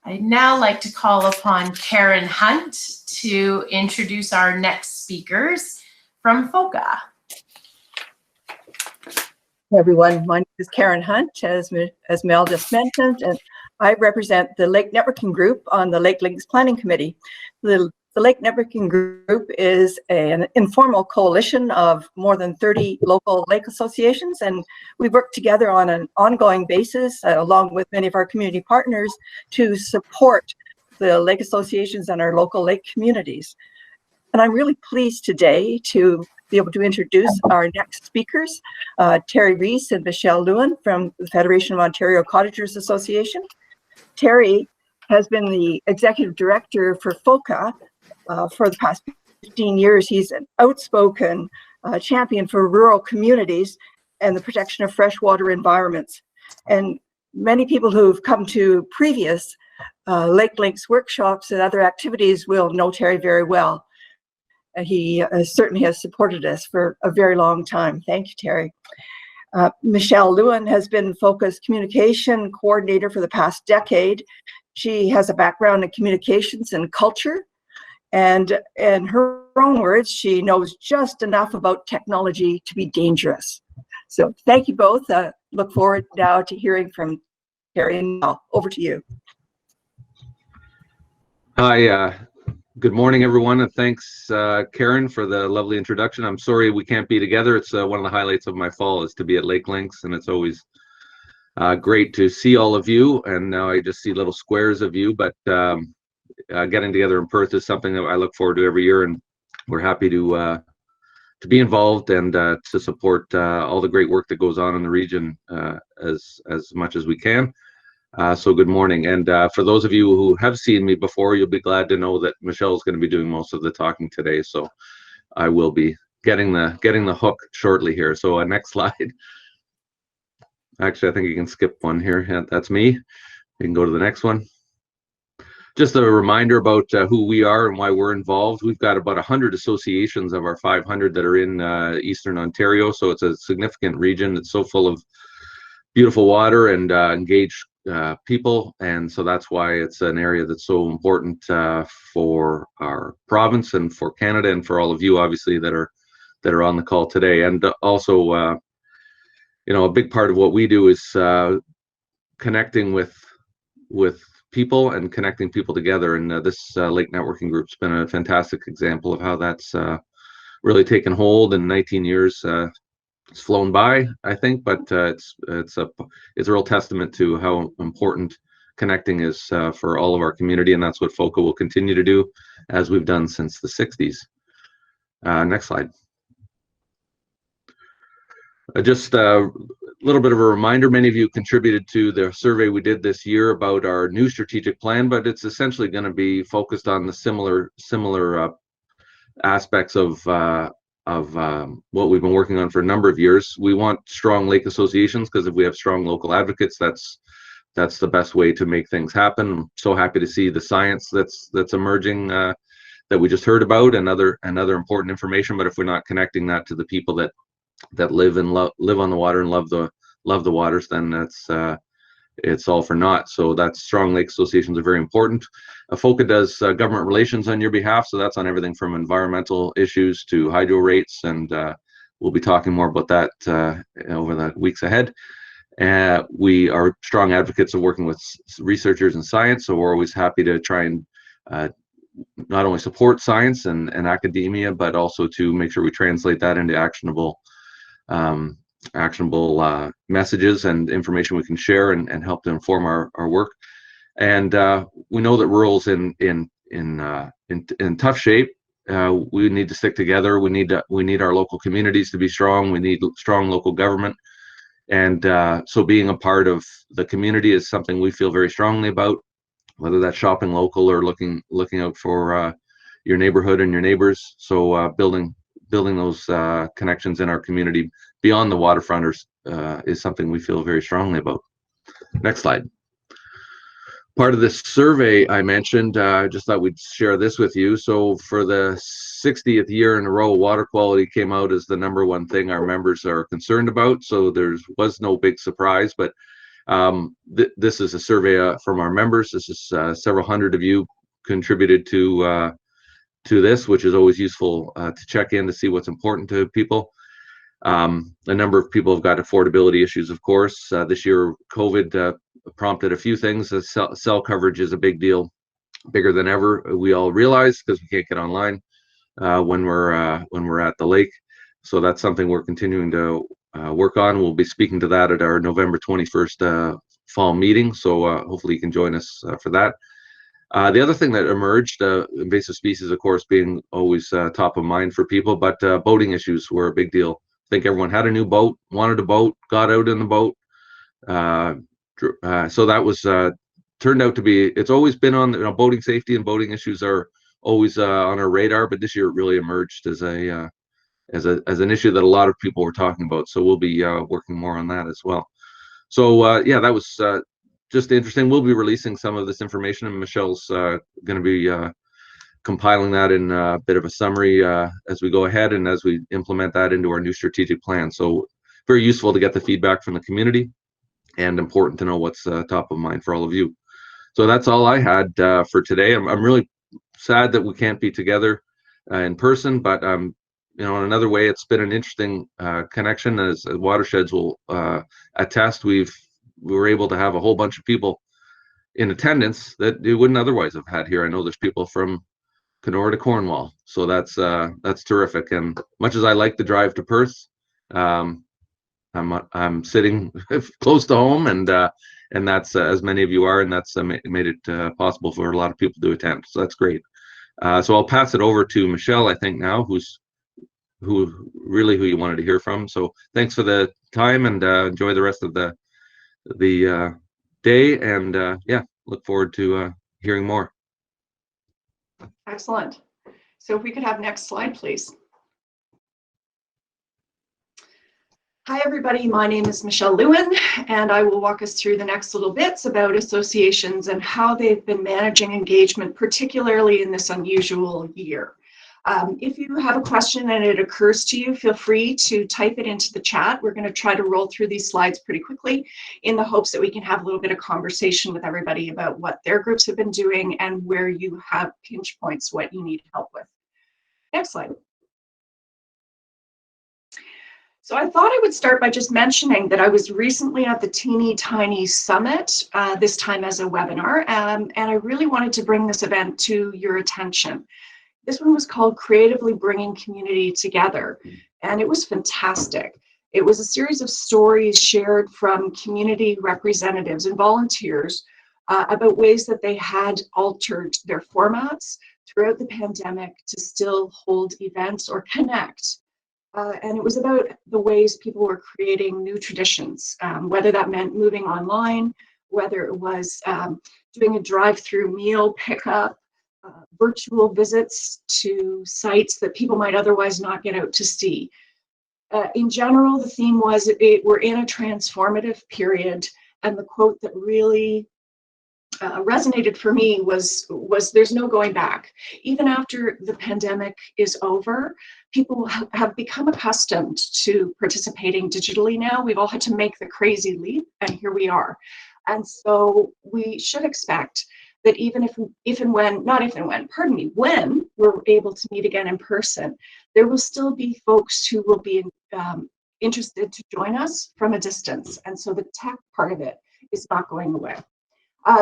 I'd now like to call upon Karen Hunt to introduce our next speakers from FOCA. Hey everyone, my name is Karen Hunt, as Mel just mentioned, and I represent the Lake Networking Group on the Lake Links Planning Committee. The Lake Networking Group is an informal coalition of more than 30 local lake associations, and we work together on an ongoing basis, along with many of our community partners, to support the lake associations and our local lake communities. And I'm really pleased today to be able to introduce our next speakers, Terry Rees and Michelle Lewin from the Federation of Ontario Cottagers Association. Terry has been the executive director for FOCA for the past 15 years. He's an outspoken champion for rural communities and the protection of freshwater environments. And many people who've come to previous Lake Links workshops and other activities will know Terry very well. He certainly has supported us for a very long time. Thank you, Terry. Michelle Lewin has been FOCA's communication coordinator for the past decade. She has a background in communications and culture, and in her own words, she knows just enough about technology to be dangerous. So thank you both. Look forward now to hearing from Terry, and Mel. Over to you. Hi. Good morning, everyone, and thanks, Karen, for the lovely introduction. I'm sorry we can't be together. It's one of the highlights of my fall is to be at Lake Links, and it's always great to see all of you. And now I just see little squares of you, but getting together in Perth is something that I look forward to every year, and we're happy to be involved and to support all the great work that goes on in the region as much as we can. So good morning, and for those of you who have seen me before, you'll be glad to know that Michelle's going to be doing most of the talking today, so I will be getting the hook shortly here. So next slide. Actually, I think you can skip one here. Yeah, that's me. You can go to the next one. Just a reminder about who we are and why we're involved. We've got about 100 associations of our 500 that are in Eastern Ontario, so it's a significant region. It's so full of beautiful water and engaged people, and so that's why it's an area that's so important for our province and for Canada and for all of you, obviously, that are on the call today. And also, you know, a big part of what we do is connecting with people and connecting people together. And this Lake Networking Group's been a fantastic example of how that's really taken hold in 19 years. It's flown by, I think, but it's a real testament to how important connecting is for all of our community, and that's what FOCA will continue to do, as we've done since the 60s. Next slide. Just a little bit of a reminder, many of you contributed to the survey we did this year about our new strategic plan, but it's essentially going to be focused on the similar aspects of what we've been working on for a number of years. We want strong lake associations, because if we have strong local advocates, that's the best way to make things happen. I'm so happy to see the science that's emerging that we just heard about, and other important information. But if we're not connecting that to the people that live on the water and love the waters, then it's all for naught. So that's strong lake associations are very important. FOCA does government relations on your behalf, so that's on everything from environmental issues to hydro rates, and we'll be talking more about that over the weeks ahead. We are strong advocates of working with researchers and science, so we're always happy to try and not only support science and academia, but also to make sure we translate that into actionable messages and information we can share and help to inform our work. And we know that rural's in tough shape. We need to stick together. We need our local communities to be strong. We need strong local government, and so being a part of the community is something we feel very strongly about. Whether that's shopping local or looking out for your neighborhood and your neighbors. So building those connections in our community beyond the waterfronters is something we feel very strongly about. Next slide. Part of this survey I mentioned, I just thought we'd share this with you. So for the 60th year in a row, water quality came out as the #1 thing our members are concerned about. So there was no big surprise, but This is a survey from our members. This is several hundred of you contributed to this, which is always useful to check in to see what's important to people. A number of people have got affordability issues, of course. This year, COVID prompted a few things. Cell coverage is a big deal, bigger than ever. We all realize because we can't get online when we're at the lake. So that's something we're continuing to work on. We'll be speaking to that at our November 21st fall meeting. So hopefully you can join us for that. The other thing that emerged, invasive species, of course, being always top of mind for people, but boating issues were a big deal. I think everyone had a new boat, wanted a boat, got out in the boat. So that was turned out to be, it's always been on, boating safety and boating issues are always on our radar, but this year it really emerged as an issue that a lot of people were talking about. So we'll be working more on that as well. So yeah, that was just interesting. We'll be releasing some of this information, and Michelle's going to be compiling that in a bit of a summary as we go ahead and as we implement that into our new strategic plan. So very useful to get the feedback from the community, and important to know what's top of mind for all of you. So that's all I had for today. I'm really sad that we can't be together in person, but in another way, it's been an interesting connection. As Watersheds will attest, we were able to have a whole bunch of people in attendance that you wouldn't otherwise have had here. I know there's people from Kenora to Cornwall, so that's terrific. And much as I like the drive to Perth, I'm sitting close to home, and that's as many of you are, and that's made it possible for a lot of people to attend. So that's great. So I'll pass it over to Michelle, I think now, who you wanted to hear from. So thanks for the time, and enjoy the rest of the day, and yeah, look forward to hearing more. Excellent. So if we could have next slide, please. Hi, everybody. My name is Michelle Lewin, and I will walk us through the next little bits about associations and how they've been managing engagement, particularly in this unusual year. If you have a question and it occurs to you, feel free to type it into the chat. We're going to try to roll through these slides pretty quickly in the hopes that we can have a little bit of conversation with everybody about what their groups have been doing and where you have pinch points, what you need help with. Next slide. So I thought I would start by just mentioning that I was recently at the Teeny Tiny Summit, this time as a webinar, and I really wanted to bring this event to your attention. This one was called Creatively Bringing Community Together, and it was fantastic. It was a series of stories shared from community representatives and volunteers about ways that they had altered their formats throughout the pandemic to still hold events or connect. And it was about the ways people were creating new traditions, whether that meant moving online, whether it was doing a drive-through meal pickup, virtual visits to sites that people might otherwise not get out to see. In general, the theme was we're in a transformative period, and the quote that really resonated for me was there's no going back. Even after the pandemic is over, people have become accustomed to participating digitally now. We've all had to make the crazy leap, and here we are. And so we should expect that even when we're able to meet again in person, there will still be folks who will be interested to join us from a distance. And so the tech part of it is not going away.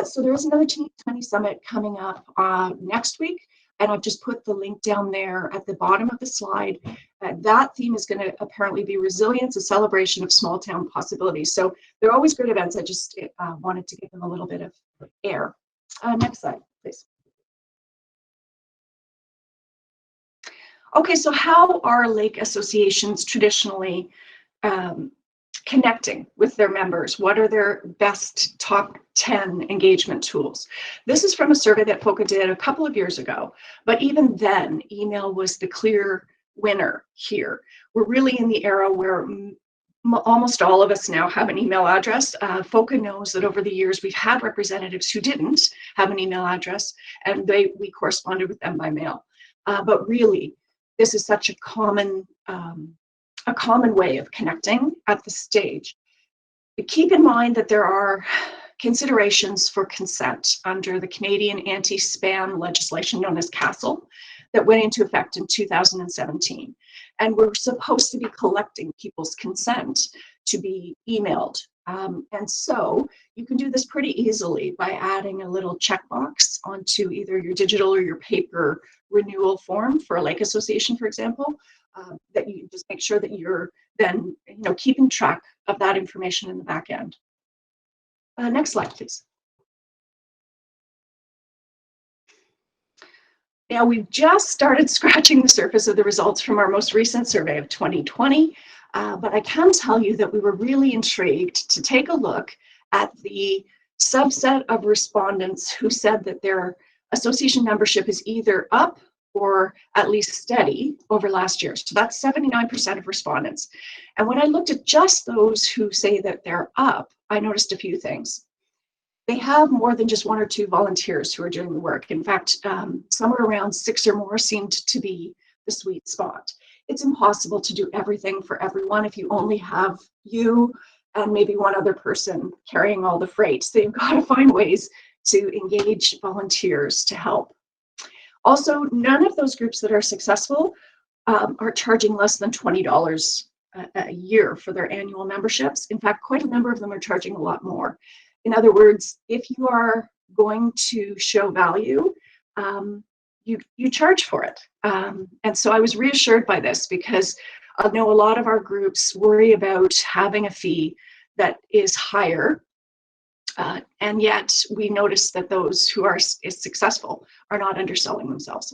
So there is another Teeny Tiny Summit coming up next week, and I've just put the link down there at the bottom of the slide. That theme is going to apparently be resilience, a celebration of small town possibilities. So they're always great events. I just wanted to give them a little bit of air. Next slide, please. Okay, so how are lake associations traditionally connecting with their members? What are their best top 10 engagement tools? This is from a survey that FOCA did a couple of years ago, but even then, email was the clear winner here. We're really in the era where almost all of us now have an email address. FOCA knows that over the years we've had representatives who didn't have an email address, and we corresponded with them by mail. But really, this is such a common way of connecting at the stage. Keep in mind that there are considerations for consent under the Canadian anti-spam legislation known as CASL that went into effect in 2017. And we're supposed to be collecting people's consent to be emailed. And so you can do this pretty easily by adding a little checkbox onto either your digital or your paper renewal form for a lake association, for example, that you just make sure that you're then keeping track of that information in the back end. Next slide, please. Now, we've just started scratching the surface of the results from our most recent survey of 2020, but I can tell you that we were really intrigued to take a look at the subset of respondents who said that their association membership is either up or at least steady over last year. So that's 79% of respondents. And when I looked at just those who say that they're up, I noticed a few things. They have more than just one or two volunteers who are doing the work. In fact, somewhere around 6 or more seemed to be the sweet spot. It's impossible to do everything for everyone if you only have you and maybe one other person carrying all the freight. So you've got to find ways to engage volunteers to help. Also, none of those groups that are successful are charging less than $20 a year for their annual memberships. In fact, quite a number of them are charging a lot more. In other words, if you are going to show value, you charge for it. And so I was reassured by this because I know a lot of our groups worry about having a fee that is higher. And yet we notice that those who are successful are not underselling themselves.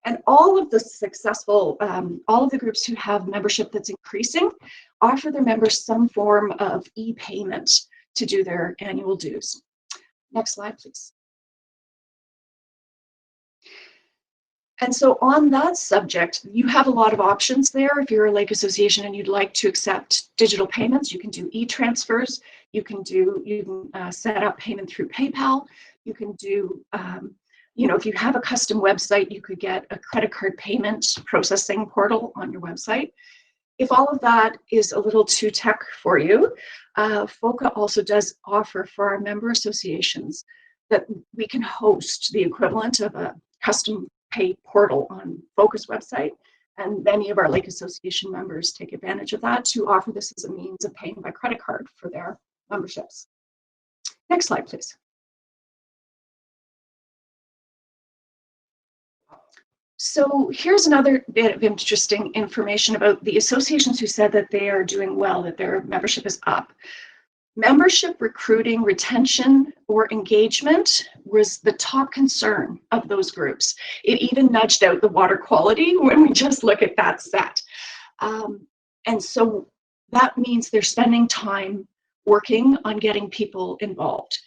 And all of the successful, all of the groups who have membership that's increasing offer their members some form of e-payment to do their annual dues. Next slide, please. And so on that subject, you have a lot of options there. If you're a lake association and you'd like to accept digital payments, you can do e-transfers. You can set up payment through PayPal. You can do, if you have a custom website, you could get a credit card payment processing portal on your website. If all of that is a little too tech for you, FOCA also does offer for our member associations that we can host the equivalent of a custom pay portal on FOCA's website. And many of our lake association members take advantage of that to offer this as a means of paying by credit card for their memberships. Next slide, please. So here's another bit of interesting information about the associations who said that they are doing well, that their membership is up. Membership recruiting, retention, or engagement was the top concern of those groups. It even nudged out the water quality when we just look at that set. And so that means they're spending time working on getting people involved.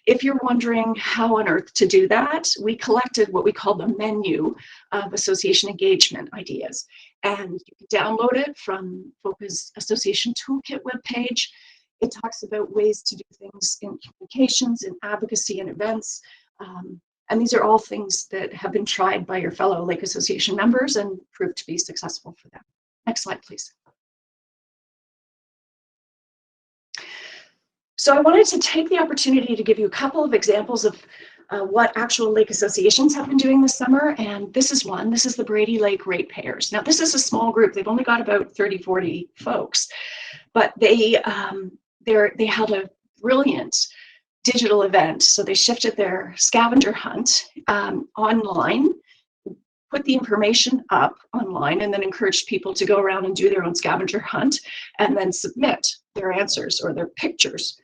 If you're wondering how on earth to do that, we collected what we call the menu of association engagement ideas. And you can download it from FOCA's Association Toolkit webpage. It talks about ways to do things in communications, in advocacy, and events. And these are all things that have been tried by your fellow Lake Association members and proved to be successful for them. Next slide, please. So I wanted to take the opportunity to give you a couple of examples of what actual lake associations have been doing this summer. And this is one. This is the Brady Lake Ratepayers. Now, this is a small group. They've only got about 30, 40 folks, but they had a brilliant digital event. So they shifted their scavenger hunt online, put the information up online, and then encouraged people to go around and do their own scavenger hunt and then submit their answers or their pictures.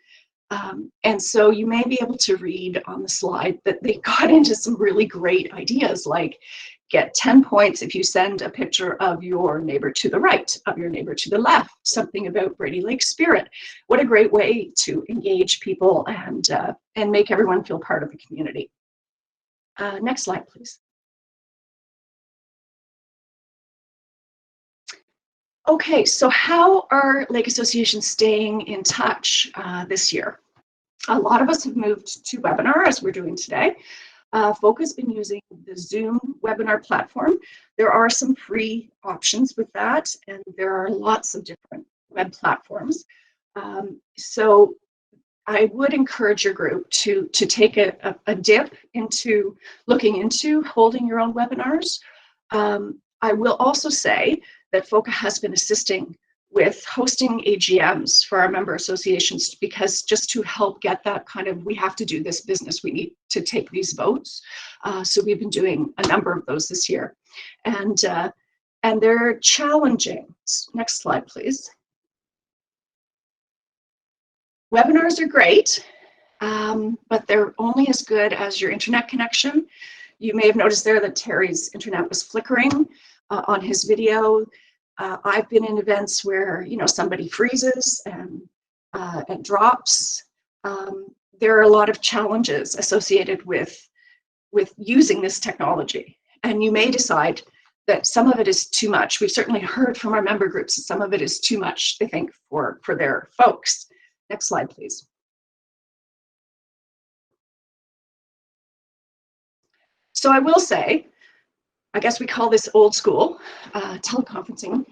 And so you may be able to read on the slide that they got into some really great ideas, like get 10 points if you send a picture of your neighbor to the right, of your neighbor to the left, something about Brady Lake spirit. What a great way to engage people and make everyone feel part of the community. Next slide, please. Okay, so how are lake associations staying in touch this year? A lot of us have moved to webinar, as we're doing today. FOCA's been using the Zoom webinar platform. There are some free options with that, and there are lots of different web platforms. So I would encourage your group to take a dip into looking into holding your own webinars. I will also say that FOCA has been assisting with hosting AGMs for our member associations, because just to help get that kind of, we have to do this business, we need to take these votes. So we've been doing a number of those this year, and they're challenging. Next slide, please. Webinars are great, but they're only as good as your internet connection. You may have noticed there that Terry's internet was flickering on his video. I've been in events where, you know, somebody freezes and drops. There are a lot of challenges associated with using this technology, and you may decide that some of it is too much. We've certainly heard from our member groups that some of it is too much, they think, for their folks. Next slide, please. So I will say, I guess we call this old school. Teleconferencing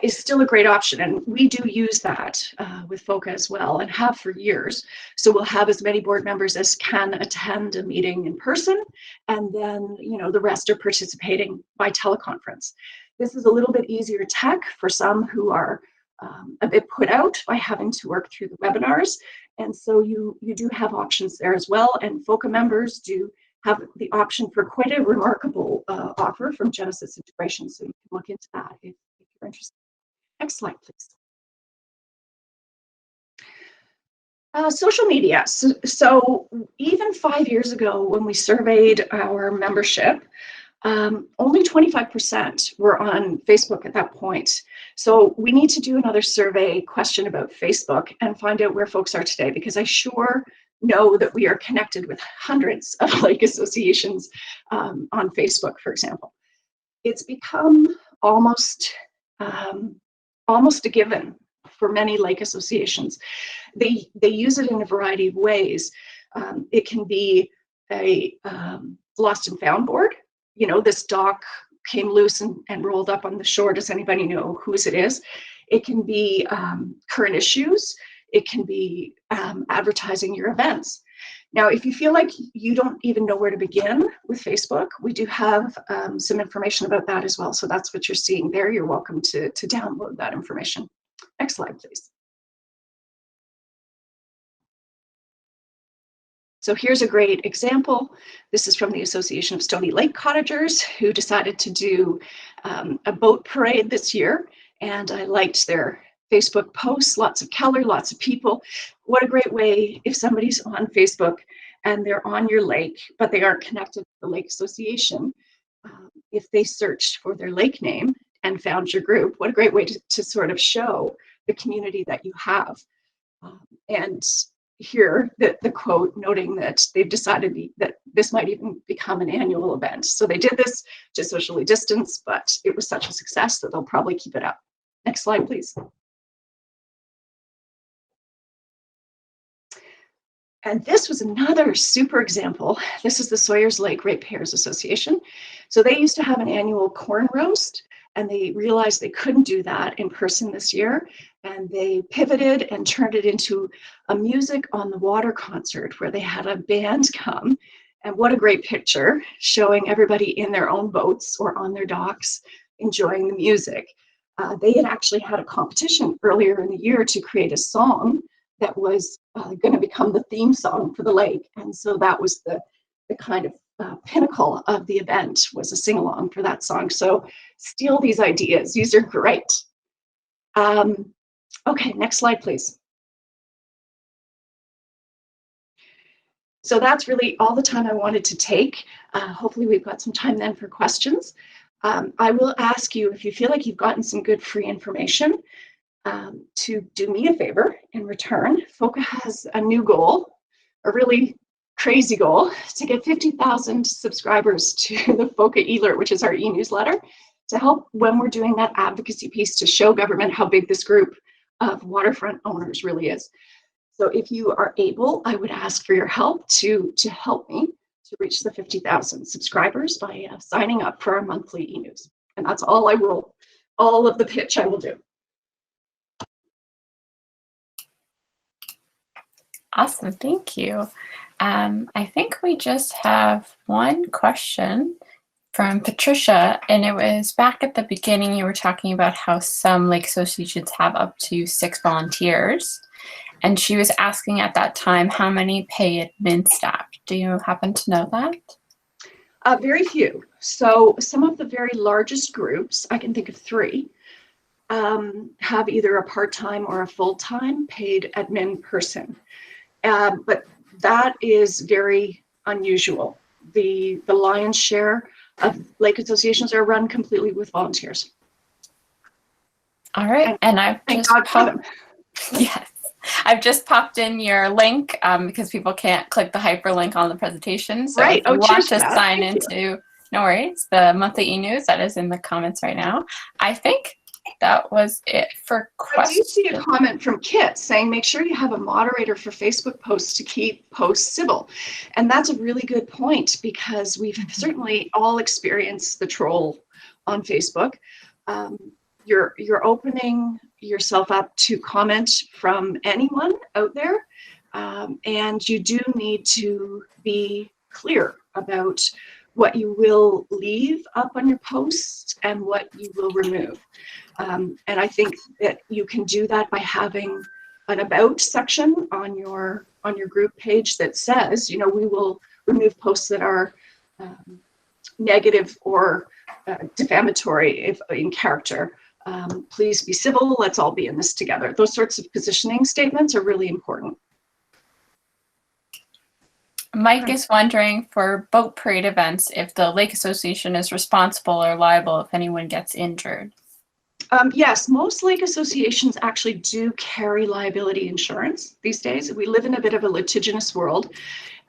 is still a great option, and we do use that with FOCA as well, and have for years. So we'll have as many board members as can attend a meeting in person, and then, you know, the rest are participating by teleconference. This is a little bit easier tech for some who are a bit put out by having to work through the webinars, and so you do have options there as well. And FOCA members do have the option for quite a remarkable offer from Genesis Integration, so you can look into that if you're interested. Next slide, please. Social media. So even 5 years ago, when we surveyed our membership, only 25% were on Facebook at that point. So we need to do another survey question about Facebook and find out where folks are today, because I sure know that we are connected with hundreds of lake associations on Facebook, for example. It's become almost a given for many lake associations. They use it in a variety of ways. It can be a lost and found board. You know, this dock came loose and rolled up on the shore. Does anybody know whose it is? It can be current issues. It can be advertising your events. Now, if you feel like you don't even know where to begin with Facebook, we do have some information about that as well. So that's what you're seeing there. You're welcome to download that information. Next slide, please. So here's a great example. This is from the Association of Stony Lake Cottagers, who decided to do a boat parade this year. And I liked their Facebook posts, lots of color, lots of people. What a great way if somebody's on Facebook and they're on your lake, but they aren't connected to the Lake Association. If they searched for their lake name and found your group, what a great way to sort of show the community that you have. And here, the quote noting that they've decided that this might even become an annual event. So they did this to socially distance, but it was such a success that they'll probably keep it up. Next slide, please. And this was another super example. This is the Sawyers Lake Ratepayers Association. So they used to have an annual corn roast, and they realized they couldn't do that in person this year. And they pivoted and turned it into a music on the water concert, where they had a band come. And what a great picture, showing everybody in their own boats or on their docks enjoying the music. They had actually had a competition earlier in the year to create a song that was going to become the theme song for the lake. And so that was the kind of pinnacle of the event, was a sing-along for that song. So steal these ideas. These are great. Okay, next slide, please. So that's really all the time I wanted to take. Hopefully we've got some time then for questions. I will ask you, if you feel like you've gotten some good free information, to do me a favor in return. FOCA has a new goal, a really crazy goal, to get 50,000 subscribers to the FOCA eAlert, which is our e-newsletter, to help when we're doing that advocacy piece to show government how big this group of waterfront owners really is. So if you are able, I would ask for your help to help me to reach the 50,000 subscribers by signing up for our monthly e-news. And that's all of the pitch I will do. Awesome, thank you. I think we just have one question from Patricia, and it was back at the beginning. You were talking about how some lake associations have up to 6 volunteers, and she was asking at that time how many paid admin staff. Do you happen to know that? Very few. So some of the very largest groups, I can think of 3, have either a part-time or a full-time paid admin person. But that is very unusual. The lion's share of lake associations are run completely with volunteers. All right, and I've Thank just God for them. Yes, I've just popped in your link because people can't click the hyperlink on the presentation. So Right. if you want cheers to for that. sign Thank you. into, no worries, the monthly e-news that is in the comments right now. I think that was it for I do questions. see a comment from Kit saying, make sure you have a moderator for Facebook posts to keep posts civil. And that's a really good point, because we've certainly all experienced the troll on Facebook. You're opening yourself up to comment from anyone out there. And you do need to be clear about what you will leave up on your posts and what you will remove. And I think that you can do that by having an about section on your group page that says, we will remove posts that are negative or defamatory if in character. Please be civil. Let's all be in this together. Those sorts of positioning statements are really important. Mike is wondering for boat parade events if the lake association is responsible or liable if anyone gets injured. Yes, most lake associations actually do carry liability insurance these days. We live in a bit of a litigious world,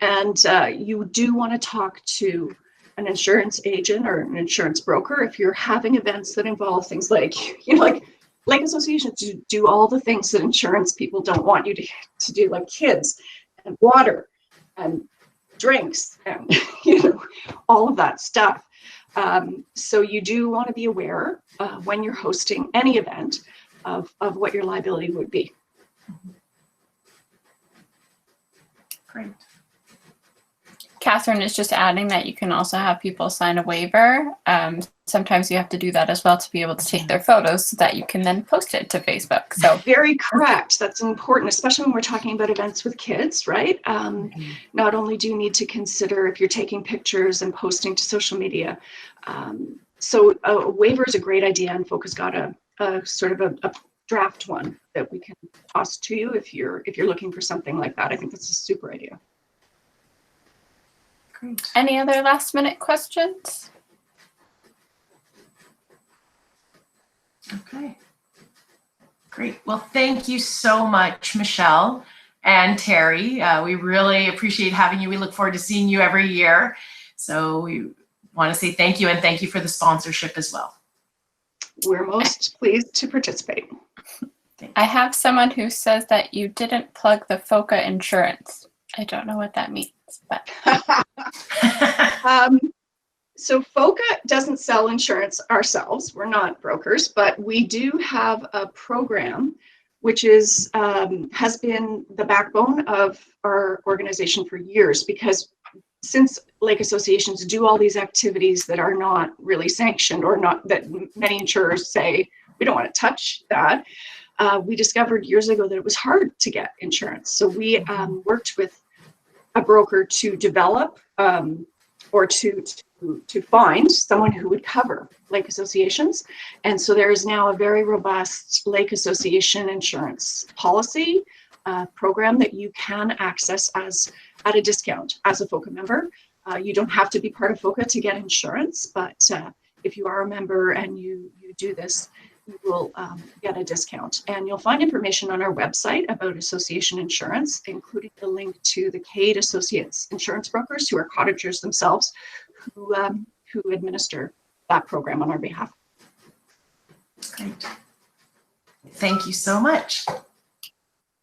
and you do want to talk to an insurance agent or an insurance broker if you're having events that involve things like, like lake associations do all the things that insurance people don't want you to do, like kids and water and drinks and all of that stuff. So you do want to be aware when you're hosting any event of what your liability would be. Great. Catherine is just adding that you can also have people sign a waiver. Sometimes you have to do that as well to be able to take their photos so that you can then post it to Facebook. So very correct. That's important, especially when we're talking about events with kids, right? Not only do you need to consider if you're taking pictures and posting to social media. So a waiver is a great idea, and FOCA's got a sort of a draft one that we can toss to you if you're looking for something like that. I think that's a super idea. Great. any other last minute questions? Okay. Great. Well, thank you so much, Michelle and Terry. We really appreciate having you. We look forward to seeing you every year. So we want to say thank you, and thank you for the sponsorship as well. We're most pleased to participate. I have someone who says that you didn't plug the FOCA insurance. I don't know what that means, but. So FOCA doesn't sell insurance ourselves. We're not brokers, but we do have a program which is has been the backbone of our organization for years, because since lake associations do all these activities that are not really sanctioned, or not, that many insurers say we don't want to touch that, we discovered years ago that it was hard to get insurance. So we worked with a broker to develop or to find someone who would cover lake associations. And so there is now a very robust lake association insurance policy program that you can access at a discount as a FOCA member. You don't have to be part of FOCA to get insurance, but if you are a member and you do this, you will get a discount. And you'll find information on our website about association insurance, including the link to the Cade Associates insurance brokers, who are cottagers themselves, who administer that program on our behalf. Great. Thank you so much.